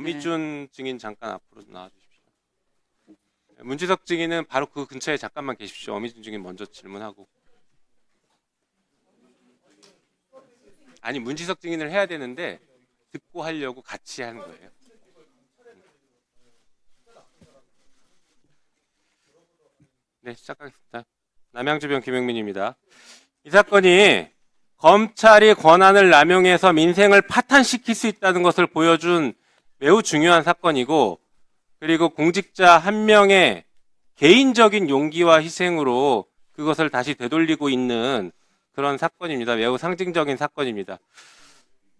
어미준 증인 잠깐 앞으로 나와주십시오. 문지석 증인은 바로 그 근처에 잠깐만 계십시오. 어미준 증인 먼저 질문하고. 아니 문지석 증인을 해야 되는데 듣고 하려고 같이 하는 거예요. 네, 시작하겠습니다. 남양주변 김영민입니다. 이 사건이 검찰이 권한을 남용해서 민생을 파탄시킬 수 있다는 것을 보여준 매우 중요한 사건이고, 그리고 공직자 한 명의 개인적인 용기와 희생으로 그것을 다시 되돌리고 있는 그런 사건입니다. 매우 상징적인 사건입니다.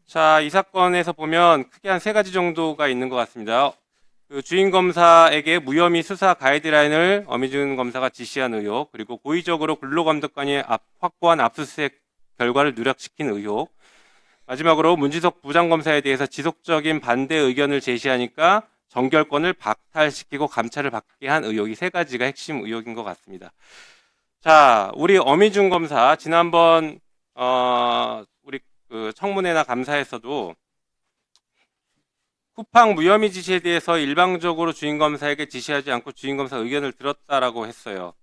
자, 이 사건에서 보면 크게 한 3가지 정도가 있는 것 같습니다. 그 주인 검사에게 무혐의 수사 가이드라인을 어미준 검사가 지시한 의혹, 그리고 고의적으로 근로감독관이 확보한 압수수색 결과를 누락시킨 의혹, 마지막으로 문지석 부장검사에 대해서 지속적인 반대 의견을 제시하니까 정결권을 박탈시키고 감찰을 받게 한 의혹이 3가지가 핵심 의혹인 것 같습니다. 자, 우리 어미준 검사 지난번 우리 그 청문회나 감사에서도 쿠팡 무혐의 지시에 대해서 일방적으로 주인검사에게 지시하지 않고 주인검사 의견을 들었다라고 했어요.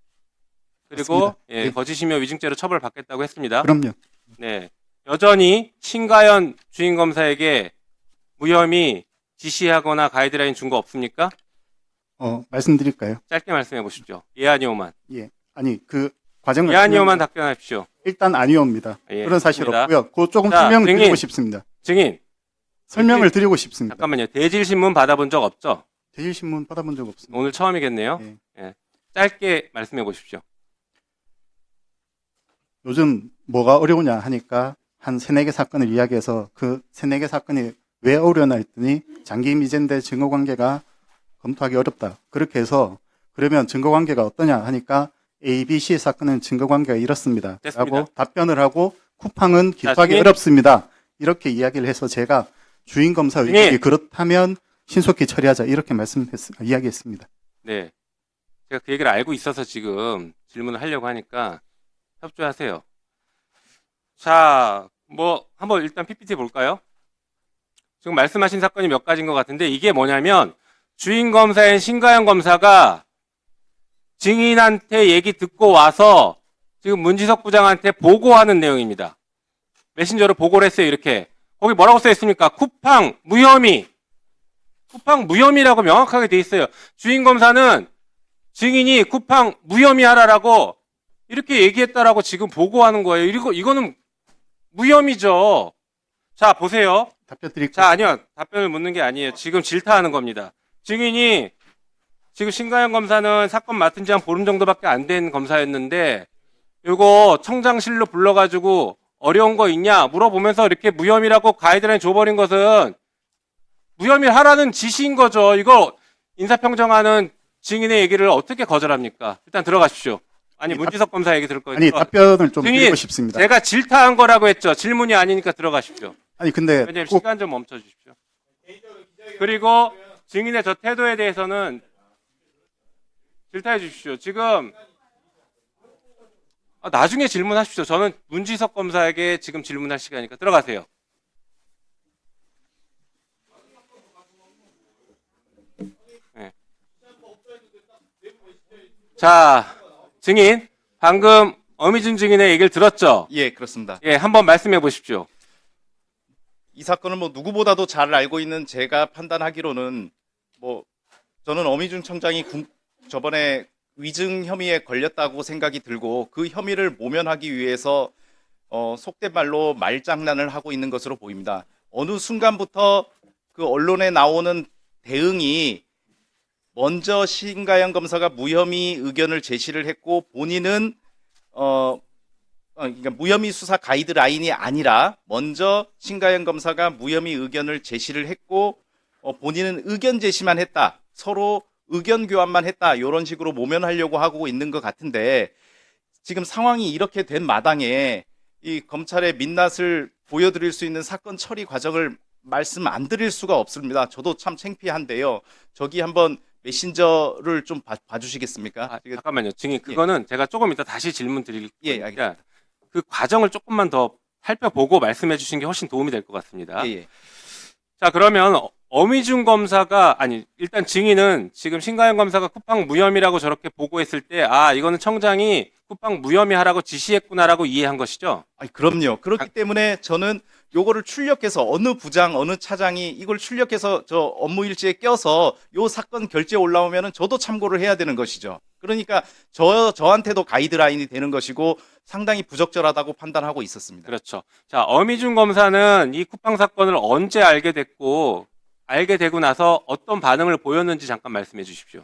그리고 예, 네. 거짓이며 위증죄로 처벌받겠다고 했습니다. 그럼요. 네, 여전히 신가연 주인검사에게 무혐의 지시하거나 가이드라인 준 거 없습니까? 말씀드릴까요? 짧게 말씀해 보십시오. 예 아니오만. 예. 아니, 그 과정을 예 아니오만 답변하십시오. 일단 아니오입니다. 예, 그런 사실 좋습니다. 없고요. 그 조금 자, 설명을 증인. 드리고 싶습니다. 증인, 설명을 드리고 싶습니다. 잠깐만요. 대질신문 받아본 적 없죠? 대질신문 받아본 적 없습니다. 오늘 처음이겠네요. 예. 예. 짧게 말씀해 보십시오. 요즘 뭐가 어려우냐 하니까 한 3-4개 사건을 이야기해서 그 3-4개 사건이 왜 어려우냐 했더니 장기 미제인데 증거관계가 검토하기 어렵다. 그렇게 해서 그러면 증거관계가 어떠냐 하니까 A, B, C 사건은 증거관계가 이렇습니다. 됐습니다. 라고 답변을 하고 쿠팡은 기소하기 증인. 어렵습니다. 이렇게 이야기를 해서 제가 주인검사 증인. 의견이 그렇다면 신속히 처리하자 이렇게 이야기했습니다. 네. 제가 그 얘기를 알고 있어서 지금 질문을 하려고 하니까 협조하세요. 자, 뭐 한번 일단 PPT 볼까요? 지금 말씀하신 사건이 몇 가지인 것 같은데 이게 뭐냐면 주인검사인 신가연 검사가 증인한테 얘기 듣고 와서 지금 문지석 부장한테 보고하는 내용입니다. 메신저로 보고를 했어요. 이렇게. 거기 뭐라고 써 있습니까? 쿠팡 무혐의. 쿠팡 무혐의라고 명확하게 돼 있어요. 주인검사는 증인이 쿠팡 무혐의 하라라고 이렇게 얘기했다라고 지금 보고하는 거예요. 이거는 무혐의죠. 자, 보세요. 답변 드릴게요. 자, 아니요. 답변을 묻는 게 아니에요. 지금 질타하는 겁니다. 증인이 지금 신가연 검사는 사건 맡은 지 한 보름 정도밖에 안 된 검사였는데 이거 청장실로 불러가지고 어려운 거 있냐 물어보면서 이렇게 무혐의라고 가이드라인 줘버린 것은 무혐의 하라는 지시인 거죠. 이거 인사평정하는 증인의 얘기를 어떻게 거절합니까? 일단 들어가십시오. 아니 문지석 검사 얘기 들을 거예요. 아니, 답변을 좀 증인, 드리고 싶습니다. 제가 질타한 거라고 했죠. 질문이 아니니까 들어가십시오. 아니, 근데 왜냐면 꼭 시간 좀 멈춰 주십시오. 그리고 증인의 저 태도에 대해서는 질타해 주십시오. 지금 나중에 질문하십시오. 저는 문지석 검사에게 지금 질문할 시간이니까 들어가세요. 네. 자, 증인 방금 어미준 증인의 얘기를 들었죠? 예, 그렇습니다. 예, 한번 말씀해 보십시오. 이 사건을 뭐 누구보다도 잘 알고 있는 제가 판단하기로는 뭐 저는 어미준 청장이 저번에 위증 혐의에 걸렸다고 생각이 들고 그 혐의를 모면하기 위해서 속된 말로 말장난을 하고 있는 것으로 보입니다. 어느 순간부터 그 언론에 나오는 대응이 먼저 신가연 검사가 무혐의 의견을 제시를 했고 본인은 그러니까 무혐의 수사 가이드라인이 아니라 먼저 신가연 검사가 무혐의 의견을 제시를 했고 본인은 의견 제시만 했다. 서로 의견 교환만 했다. 이런 식으로 모면하려고 하고 있는 것 같은데 지금 상황이 이렇게 된 마당에 이 검찰의 민낯을 보여드릴 수 있는 사건 처리 과정을 말씀 안 드릴 수가 없습니다. 저도 참 창피한데요. 저기 한번 메신저를 좀 봐주시겠습니까? 잠깐만요. 증인 그거는 제가 조금 이따 다시 질문 드릴 예, 거니까 그 과정을 조금만 더 살펴보고 말씀해 주신 게 훨씬 도움이 될 것 같습니다. 예. 자, 그러면 어미준 검사가 아니 일단 증인은 지금 신가영 검사가 쿠팡 무혐의라고 저렇게 보고했을 때 아 이거는 청장이 쿠팡 무혐의하라고 지시했구나라고 이해한 것이죠. 아니, 그럼요. 그렇기 때문에 저는 요거를 출력해서 어느 부장, 어느 차장이 이걸 출력해서 저 업무 일지에 껴서 요 사건 결제 올라오면은 저도 참고를 해야 되는 것이죠. 그러니까 저한테도 가이드라인이 되는 것이고 상당히 부적절하다고 판단하고 있었습니다. 그렇죠. 자, 어미준 검사는 이 쿠팡 사건을 언제 알게 됐고 알게 되고 나서 어떤 반응을 보였는지 잠깐 말씀해 주십시오.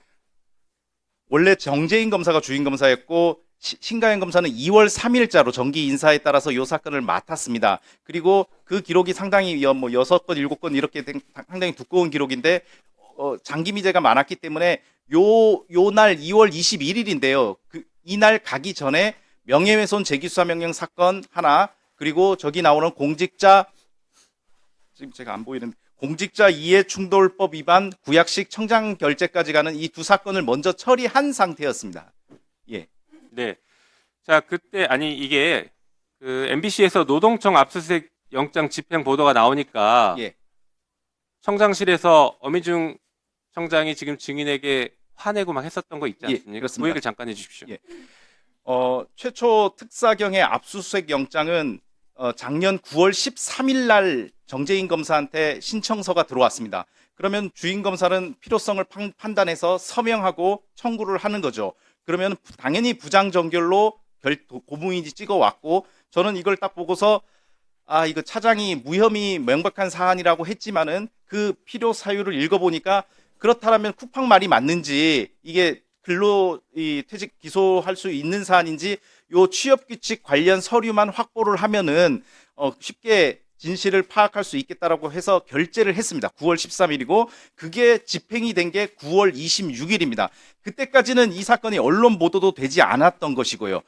원래 정재인 검사가 주임 검사였고 신가영 검사는 2월 3일자로 정기 인사에 따라서 이 사건을 맡았습니다. 그리고 그 기록이 상당히 뭐 6건, 7건 이렇게 된 상당히 두꺼운 기록인데 장기 미제가 많았기 때문에 요 날 2월 21일인데요. 이날 가기 전에 명예훼손 재기수사 명령 사건 하나, 그리고 저기 나오는 공직자 지금 제가 안 보이는 공직자 이해충돌법 위반 구약식 청장 결재까지 가는 이 두 사건을 먼저 처리한 상태였습니다. 예. 네. 자, 그때 아니 이게 그 MBC에서 노동청 압수수색 영장 집행 보도가 나오니까 예. 청장실에서 어미중 청장이 지금 증인에게 화내고 막 했었던 거 있지 예, 않습니까? 그렇습니다. 그 얘기를 잠깐 해주십시오. 예. 최초 특사경의 압수수색 영장은 작년 9월 13일 날 정재인 검사한테 신청서가 들어왔습니다. 그러면 주임 검사는 필요성을 판단해서 서명하고 청구를 하는 거죠. 그러면 당연히 부장 정결로 고무인지 찍어왔고 저는 이걸 딱 보고서 아 이거 차장이 무혐의 명백한 사안이라고 했지만은 그 필요 사유를 읽어보니까 그렇다면 쿠팡 말이 맞는지 이게 근로 퇴직 기소할 수 있는 사안인지 요 취업규칙 관련 서류만 확보를 하면은 쉽게 진실을 파악할 수 있겠다라고 해서 결재를 했습니다. 9월 13일이고 그게 집행이 된 게 9월 26일입니다. 그때까지는 이 사건이 언론 보도도 되지 않았던 것이고요.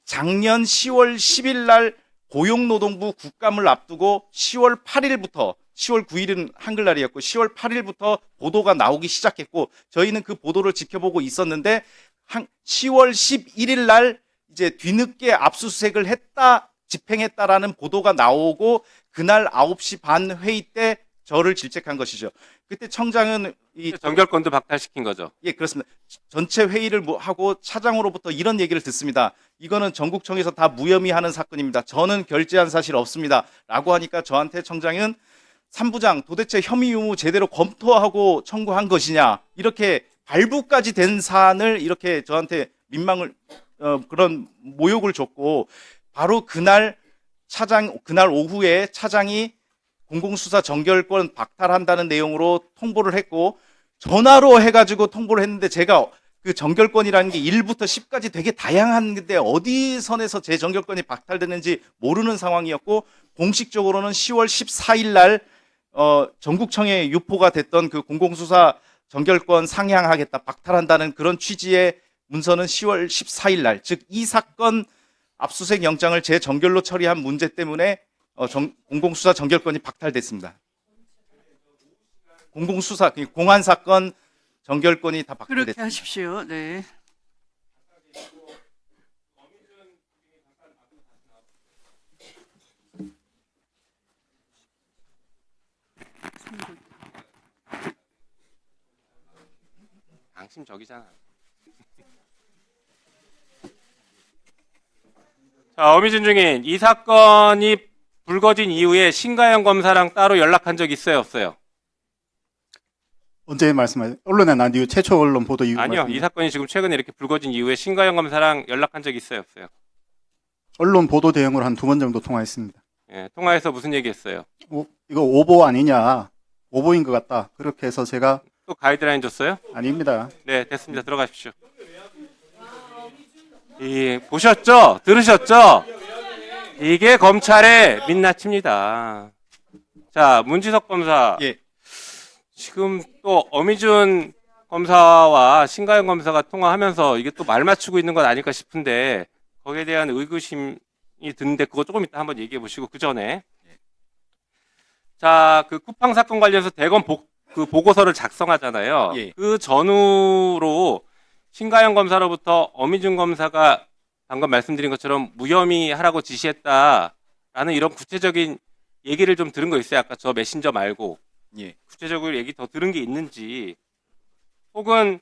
작년 10월 10일 날 고용노동부 국감을 앞두고 10월 8일부터 10월 9일은 한글날이었고 10월 8일부터 보도가 나오기 시작했고 저희는 그 보도를 지켜보고 있었는데 10월 11일 날 이제 뒤늦게 압수수색을 했다, 집행했다라는 보도가 나오고 그날 9시 반 회의 때 저를 질책한 것이죠. 그때 청장은 정결권도 박탈시킨 거죠. 예, 그렇습니다. 전체 회의를 하고 차장으로부터 이런 얘기를 듣습니다. 이거는 전국청에서 다 무혐의 하는 사건입니다. 저는 결재한 사실 없습니다. 라고 하니까 저한테 청장은 3부장 도대체 혐의 유무 제대로 검토하고 청구한 것이냐 이렇게 발부까지 된 사안을 이렇게 저한테 민망을 그런 모욕을 줬고 바로 그날 오후에 차장이 공공수사 정결권 박탈한다는 내용으로 통보를 했고 전화로 해가지고 통보를 했는데 제가 그 정결권이라는 게 1부터 10까지 되게 다양한데 어디 선에서 제 정결권이 박탈됐는지 모르는 상황이었고 공식적으로는 10월 14일 날 전국청에 유포가 됐던 그 공공수사 정결권 상향하겠다, 박탈한다는 그런 취지의 문서는 10월 14일 날, 즉 이 사건 압수수색 영장을 제 정결로 처리한 문제 때문에 공공수사 정결권이 박탈됐습니다. 공공수사, 공안 사건 정결권이 다 박탈됐습니다. 그렇게 하십시오. 네. 당신 저기잖아. 자, 어미준 증인, 이 사건이 불거진 이후에 신가영 검사랑 따로 연락한 적 있어요, 없어요? 언제 말씀하세요? 언론에 난 이후 최초 언론 보도 이후 아니요, 이 사건이 지금 최근에 이렇게 불거진 이후에 신가영 검사랑 연락한 적 있어요, 없어요? 언론 보도 대응으로 한 2번 정도 통화했습니다. 예, 통화해서 무슨 얘기했어요? 이거 오보 아니냐? 오보인 것 같다. 그렇게 해서 제가 또 가이드라인 줬어요? 아닙니다. 네, 됐습니다. 들어가십시오. 보셨죠? 들으셨죠? 이게 검찰의 민낯입니다. 자, 문지석 검사. 예. 지금 또 어미준 검사와 신가영 검사가 통화하면서 이게 또 말 맞추고 있는 건 아닐까 싶은데 거기에 대한 의구심이 드는데 그거 조금 이따 한번 얘기해 보시고 그 전에 자, 그 쿠팡 사건 관련해서 대검 그 보고서를 작성하잖아요. 예. 그 전후로 신가영 검사로부터 어미준 검사가 방금 말씀드린 것처럼 무혐의 하라고 지시했다라는 이런 구체적인 얘기를 좀 들은 거 있어요. 아까 저 메신저 말고 예. 구체적으로 얘기 더 들은 게 있는지, 혹은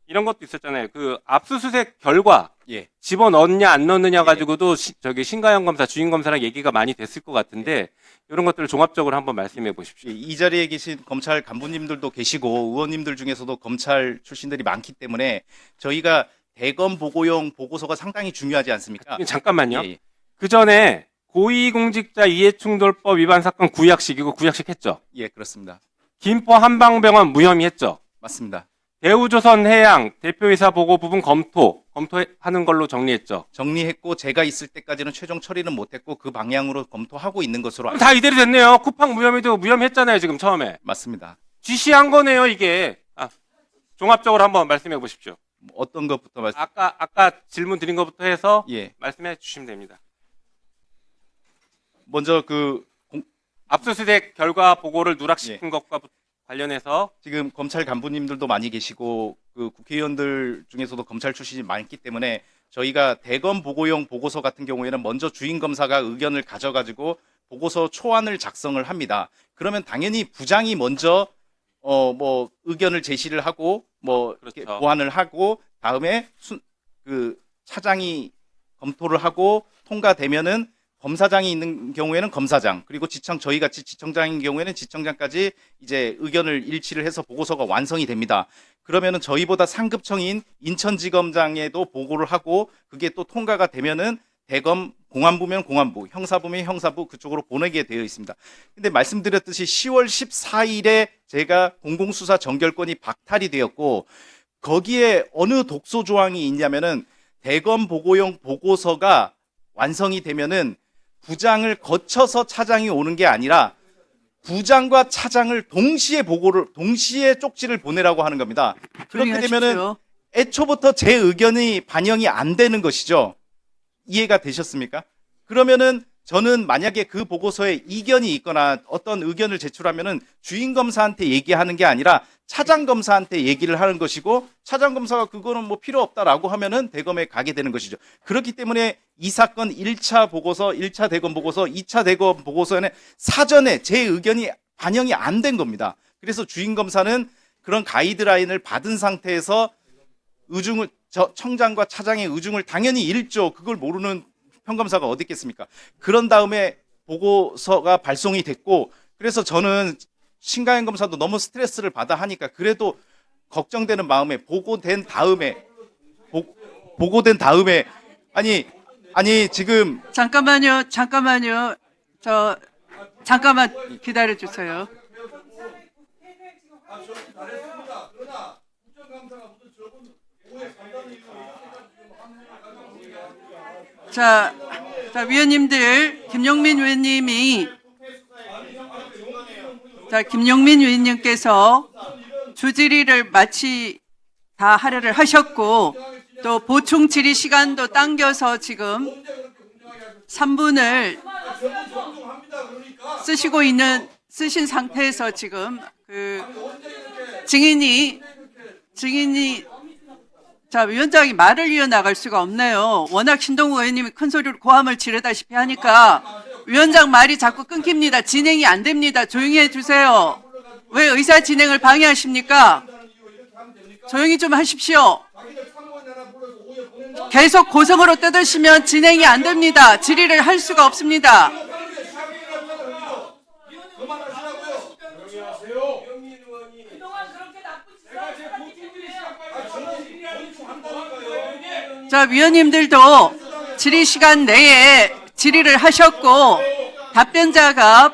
이런 것도 있었잖아요. 그 압수수색 결과 예. 집어넣느냐 안 넣느냐 가지고도 저기 신가영 검사, 주임 검사랑 얘기가 많이 됐을 것 같은데 이런 것들을 종합적으로 한번 말씀해 보십시오. 이 자리에 계신 검찰 간부님들도 계시고 의원님들 중에서도 검찰 출신들이 많기 때문에 저희가 대검 보고용 보고서가 상당히 중요하지 않습니까? 잠깐만요. 예, 예. 그 전에 고위공직자 이해충돌법 위반 사건 구약식, 이거 구약식 했죠. 예, 그렇습니다. 김포 한방병원 무혐의 했죠. 맞습니다. 대우조선해양 대표이사 보고 부분 검토하는 걸로 정리했죠. 정리했고 제가 있을 때까지는 최종 처리는 못했고 그 방향으로 검토하고 있는 것으로 그럼 다 이대로 됐네요. 쿠팡 무혐의도 무혐의했잖아요, 지금 처음에. 맞습니다. 지시한 거네요, 이게. 종합적으로 한번 말씀해 보십시오. 어떤 것부터 말씀? 아까 질문 드린 것부터 해서 예. 말씀해 주시면 됩니다. 먼저 그 압수수색 결과 보고를 누락시킨 것과 관련해서 지금 검찰 간부님들도 많이 계시고 그 국회의원들 중에서도 검찰 출신이 많기 때문에 저희가 대검 보고용 보고서 같은 경우에는 먼저 주임 검사가 의견을 가져가지고 보고서 초안을 작성을 합니다. 그러면 당연히 부장이 먼저 뭐 의견을 제시를 하고 뭐 이렇게 그렇죠. 보완을 하고 다음에 그 차장이 검토를 하고 통과되면은 검사장이 있는 경우에는 검사장, 그리고 저희 같이 지청장인 경우에는 지청장까지 이제 의견을 일치를 해서 보고서가 완성이 됩니다. 그러면은 저희보다 상급청인 인천지검장에도 보고를 하고 그게 또 통과가 되면은 대검 공안부면 공안부, 형사부면 형사부 그쪽으로 보내게 되어 있습니다. 근데 말씀드렸듯이 10월 14일에 제가 공공수사 정결권이 박탈이 되었고 거기에 어느 독소 조항이 있냐면은 대검 보고용 보고서가 완성이 되면은 부장을 거쳐서 차장이 오는 게 아니라 부장과 차장을 동시에 쪽지를 보내라고 하는 겁니다. 그렇게 되면은 애초부터 제 의견이 반영이 안 되는 것이죠. 이해가 되셨습니까? 그러면은 저는 만약에 그 보고서에 이견이 있거나 어떤 의견을 제출하면은 주임 검사한테 얘기하는 게 아니라 차장 검사한테 얘기를 하는 것이고 차장 검사가 그거는 뭐 필요 없다라고 하면은 대검에 가게 되는 것이죠. 그렇기 때문에 이 사건 1차 보고서, 1차 대검 보고서, 2차 대검 보고서에는 사전에 제 의견이 반영이 안 된 겁니다. 그래서 주임 검사는 그런 가이드라인을 받은 상태에서 청장과 차장의 의중을 당연히 읽죠. 그걸 모르는 평검사가 어디 있겠습니까? 그런 다음에 보고서가 발송이 됐고 그래서 저는 신가영 검사도 너무 스트레스를 받아 하니까 그래도 걱정되는 마음에 보고된 다음에 아니 지금 잠깐만요. 잠깐만 기다려 주세요. 자, 위원님들, 김용민 위원님께서 주질의를 마치 다 할애를 하셨고, 또 보충 질의 시간도 당겨서 지금 3분을 쓰신 상태에서 지금 그 증인이 자, 위원장이 말을 이어나갈 수가 없네요. 워낙 신동우 의원님이 큰 소리로 고함을 지르다시피 하니까 위원장 말이 자꾸 끊깁니다. 진행이 안 됩니다. 조용히 해주세요. 왜 의사 진행을 방해하십니까? 조용히 좀 하십시오. 계속 고성으로 뜯으시면 진행이 안 됩니다. 질의를 할 수가 없습니다. 자, 위원님들도 질의 시간 내에 질의를 하셨고 답변자가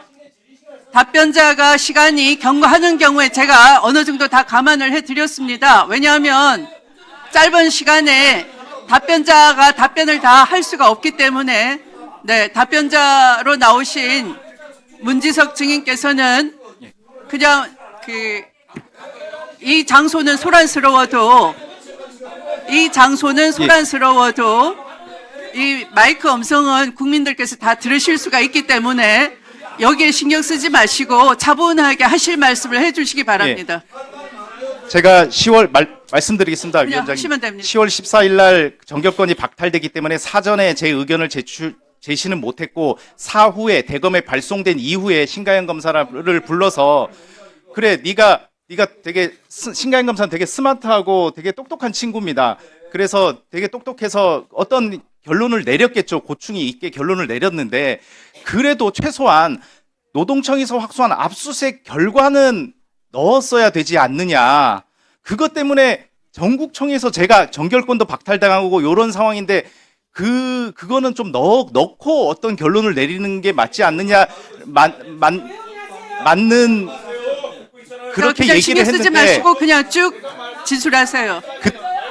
시간이 경과하는 경우에 제가 어느 정도 다 감안을 해드렸습니다. 왜냐하면 짧은 시간에 답변자가 답변을 다 할 수가 없기 때문에 답변자로 나오신 문지석 증인께서는 그냥 이 장소는 소란스러워도 이 마이크 음성은 국민들께서 다 들으실 수가 있기 때문에 여기에 신경 쓰지 마시고 차분하게 하실 말씀을 해주시기 바랍니다. 제가 말씀드리겠습니다. 그냥 위원장님. 하시면 됩니다. 10월 14일 날 정결권이 박탈되기 때문에 사전에 제 의견을 제시는 못했고 사후에 대검에 발송된 이후에 신가영 검사를 불러서 그래 네가 되게 신가영 검사는 되게 스마트하고 되게 똑똑한 친구입니다. 그래서 되게 똑똑해서 어떤 결론을 내렸겠죠. 고충이 있게 결론을 내렸는데 그래도 최소한 노동청에서 확수한 압수수색 결과는 넣었어야 되지 않느냐. 그것 때문에 전국청에서 제가 정결권도 박탈당하고 이런 상황인데 그거는 좀 넣고 어떤 결론을 내리는 게 맞지 않느냐. 맞는 그렇게 그냥 얘기를 신경 쓰지 했는데 마시고 그냥 쭉 진술하세요.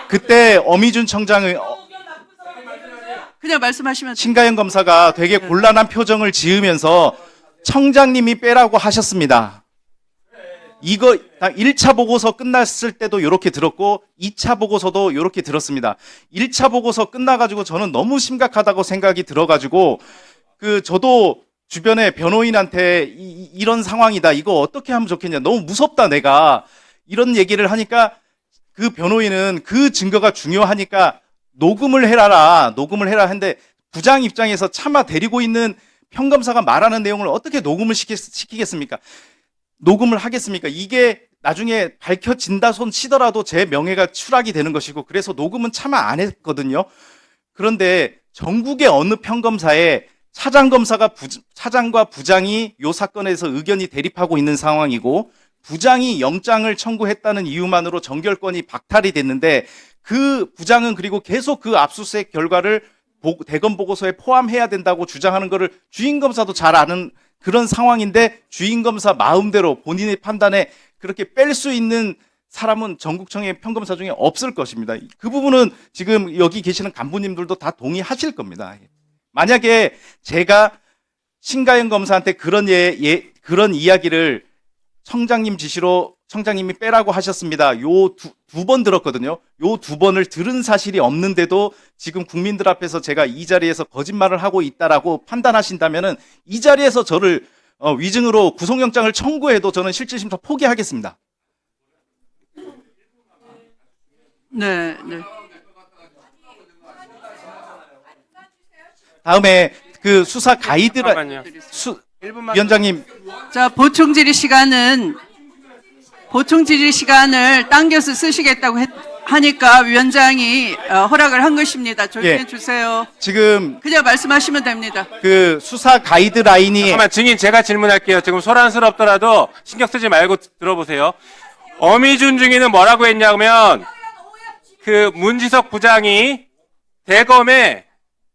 그때 어미준 청장의 그냥 말씀하시면 돼요. 신가영 검사가 되게 곤란한 표정을 지으면서 청장님이 빼라고 하셨습니다. 이거 1차 보고서 끝났을 때도 이렇게 들었고 2차 보고서도 이렇게 들었습니다. 1차 보고서 끝나가지고 저는 너무 심각하다고 생각이 들어가지고 저도 주변에 변호인한테 이런 상황이다. 이거 어떻게 하면 좋겠냐. 너무 무섭다 내가. 이런 얘기를 하니까 그 변호인은 그 증거가 중요하니까 녹음을 해라 했는데 부장 입장에서 차마 데리고 있는 평검사가 말하는 내용을 어떻게 녹음을 시키겠습니까? 녹음을 하겠습니까? 이게 나중에 밝혀진다 손 치더라도 제 명예가 추락이 되는 것이고 그래서 녹음은 차마 안 했거든요. 그런데 전국의 어느 평검사에 차장과 부장이 이 사건에서 의견이 대립하고 있는 상황이고 부장이 영장을 청구했다는 이유만으로 정결권이 박탈이 됐는데 그 부장은 그리고 계속 그 압수수색 결과를 대검 보고서에 포함해야 된다고 주장하는 것을 주임검사도 잘 아는 그런 상황인데 주임검사 마음대로 본인의 판단에 그렇게 뺄 수 있는 사람은 전국청의 평검사 중에 없을 것입니다. 그 부분은 지금 여기 계시는 간부님들도 다 동의하실 겁니다. 만약에 제가 신가영 검사한테 그런 이야기를 청장님 지시로 청장님이 빼라고 하셨습니다. 두 번 들었거든요. 요 두 번을 들은 사실이 없는데도 지금 국민들 앞에서 제가 이 자리에서 거짓말을 하고 있다라고 판단하신다면은 이 자리에서 저를 위증으로 구속영장을 청구해도 저는 실질심사 포기하겠습니다. 네. 다음에 그 수사 가이드라인 잠깐만요. 1분만 위원장님 자, 보충 질의 시간을 당겨서 쓰시겠다고 하니까 위원장이 허락을 한 것입니다. 조심해 예. 주세요. 지금 그냥 말씀하시면 됩니다. 그 수사 가이드라인이 잠깐만 증인 제가 질문할게요. 지금 소란스럽더라도 신경 쓰지 말고 들어보세요. 어미준 증인은 뭐라고 했냐면 그 문지석 부장이 대검에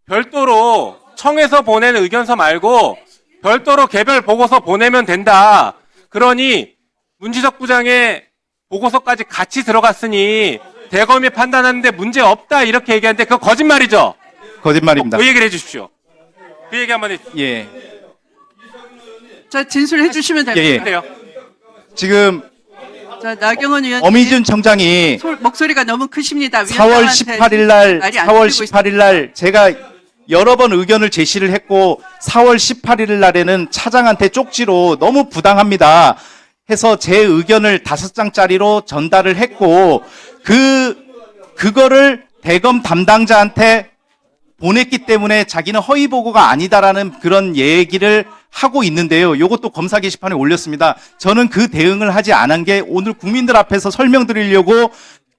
별도로 청에서 보낸 의견서 말고 별도로 개별 보고서 보내면 된다. 그러니 문지석 부장의 보고서까지 같이 들어갔으니 대검이 판단하는데 문제 없다 이렇게 얘기하는데 그거 거짓말이죠? 거짓말입니다. 그 얘기를 해주십시오. 그 얘기 한번 해주세요. 예. 자, 진술해 주시면 됩니다. 예. 그래요. 지금 자, 나경원 위원님. 어미준 청장이 목소리가 너무 크십니다. 4월 18일 날 제가 여러 번 의견을 제시를 했고 4월 18일 날에는 차장한테 쪽지로 너무 부당합니다 해서 제 의견을 5장짜리로 전달을 했고 그거를 대검 담당자한테 보냈기 때문에 자기는 허위 보고가 아니다라는 그런 얘기를 하고 있는데요. 이것도 검사 게시판에 올렸습니다. 저는 그 대응을 하지 않은 게 오늘 국민들 앞에서 설명드리려고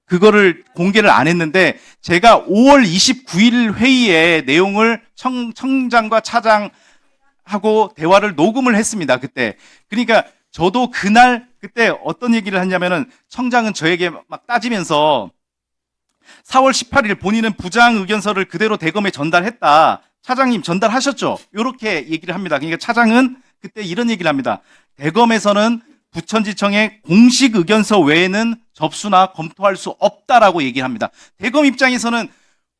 그거를 공개를 안 했는데 제가 5월 29일 회의에 내용을 청장과 차장하고 대화를 녹음을 했습니다. 그때. 그러니까 저도 그때 어떤 얘기를 했냐면은 청장은 저에게 막 따지면서 4월 18일 본인은 부장 의견서를 그대로 대검에 전달했다. 차장님 전달하셨죠? 이렇게 얘기를 합니다. 그러니까 차장은 그때 이런 얘기를 합니다. 대검에서는 부천지청의 공식 의견서 외에는 접수나 검토할 수 없다라고 얘기를 합니다. 대검 입장에서는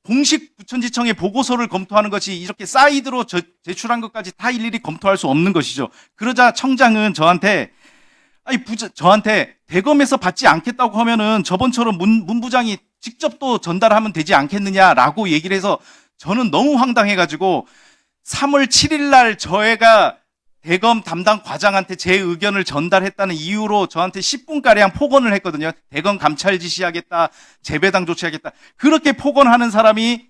공식 부천지청의 보고서를 검토하는 것이 이렇게 사이드로 제출한 것까지 다 일일이 검토할 수 없는 것이죠. 그러자 청장은 저한테 대검에서 받지 않겠다고 하면은 저번처럼 문 부장이 직접 또 전달하면 되지 않겠느냐라고 얘기를 해서 저는 너무 황당해가지고 3월 7일 날 저희가 대검 담당 과장한테 제 의견을 전달했다는 이유로 저한테 10분가량 폭언을 했거든요. 대검 감찰 지시하겠다, 재배당 조치하겠다. 그렇게 폭언하는 사람이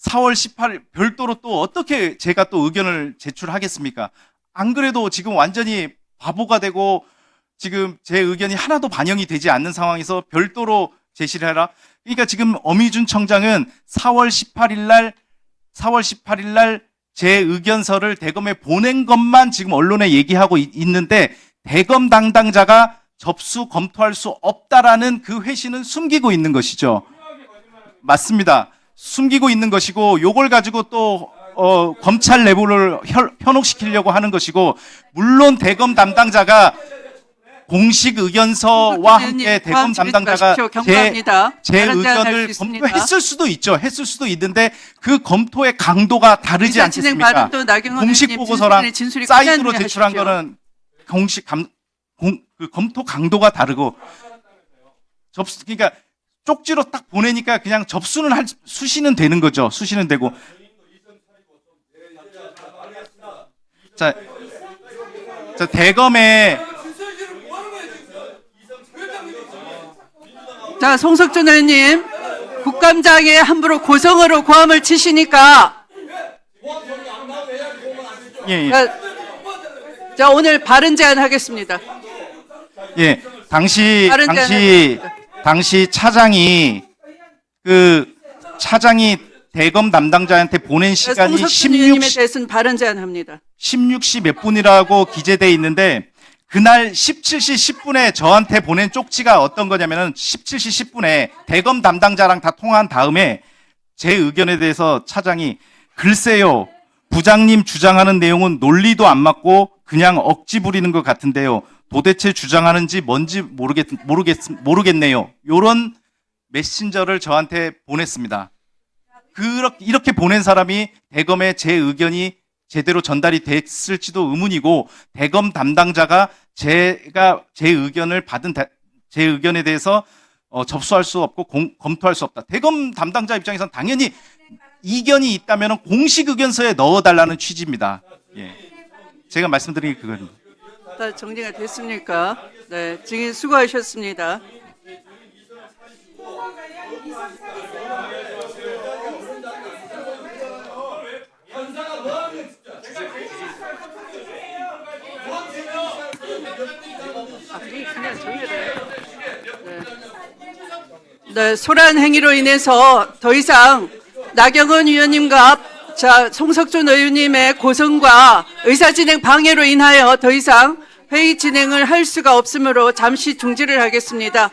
4월 18일 별도로 또 어떻게 제가 또 의견을 제출하겠습니까? 안 그래도 지금 완전히 바보가 되고 지금 제 의견이 하나도 반영이 되지 않는 상황에서 별도로 제시를 해라. 그러니까 지금 어미준 청장은 4월 18일 날 제 의견서를 대검에 보낸 것만 지금 언론에 얘기하고 있는데 대검 담당자가 접수 검토할 수 없다라는 그 회신은 숨기고 있는 것이죠. 맞습니다. 숨기고 있는 것이고 요걸 가지고 또 검찰 내부를 현혹시키려고 하는 것이고 물론 대검 담당자가 공식 의견서와 함께 대검 담당자가 제 의견을 검토했을 수도 있죠. 했을 수도 있는데 그 검토의 강도가 다르지 않겠습니까? 공식 보고서랑 사이드로 제출한 거는 공식 그 검토 강도가 다르고 그러니까 쪽지로 딱 보내니까 그냥 접수는 수시는 되는 거죠. 수시는 되고. 자 대검에 자, 송석준 의원님, 국감장에 함부로 고성어로 고함을 치시니까 예. 자, 오늘 발언 제안하겠습니다. 예, 당시 다른 차장이 대검 담당자한테 보낸 시간이 송석준 의원님에 대해서는 발언 제안합니다. 16시 몇 분이라고 기재돼 있는데 그날 17시 10분에 저한테 보낸 쪽지가 어떤 거냐면은 17시 10분에 대검 담당자랑 다 통화한 다음에 제 의견에 대해서 차장이 글쎄요, 부장님 주장하는 내용은 논리도 안 맞고 그냥 억지 부리는 것 같은데요. 도대체 주장하는지 뭔지 모르겠네요. 요런 메신저를 저한테 보냈습니다. 이렇게 보낸 사람이 대검에 제 의견이 제대로 전달이 됐을지도 의문이고 대검 담당자가 제가 제 의견을 받은 제 의견에 대해서 접수할 수 없고 검토할 수 없다. 대검 담당자 입장에서는 당연히 이견이 있다면 공식 의견서에 넣어달라는 취지입니다. 예. 제가 말씀드린 게 그겁니다. 다 정리가 됐습니까? 네, 증인 수고하셨습니다. 네, 소란 행위로 인해서 더 이상 나경원 의원님과 송석준 의원님의 고성과 의사진행 방해로 인하여 더 이상 회의 진행을 할 수가 없으므로 잠시 중지를 하겠습니다.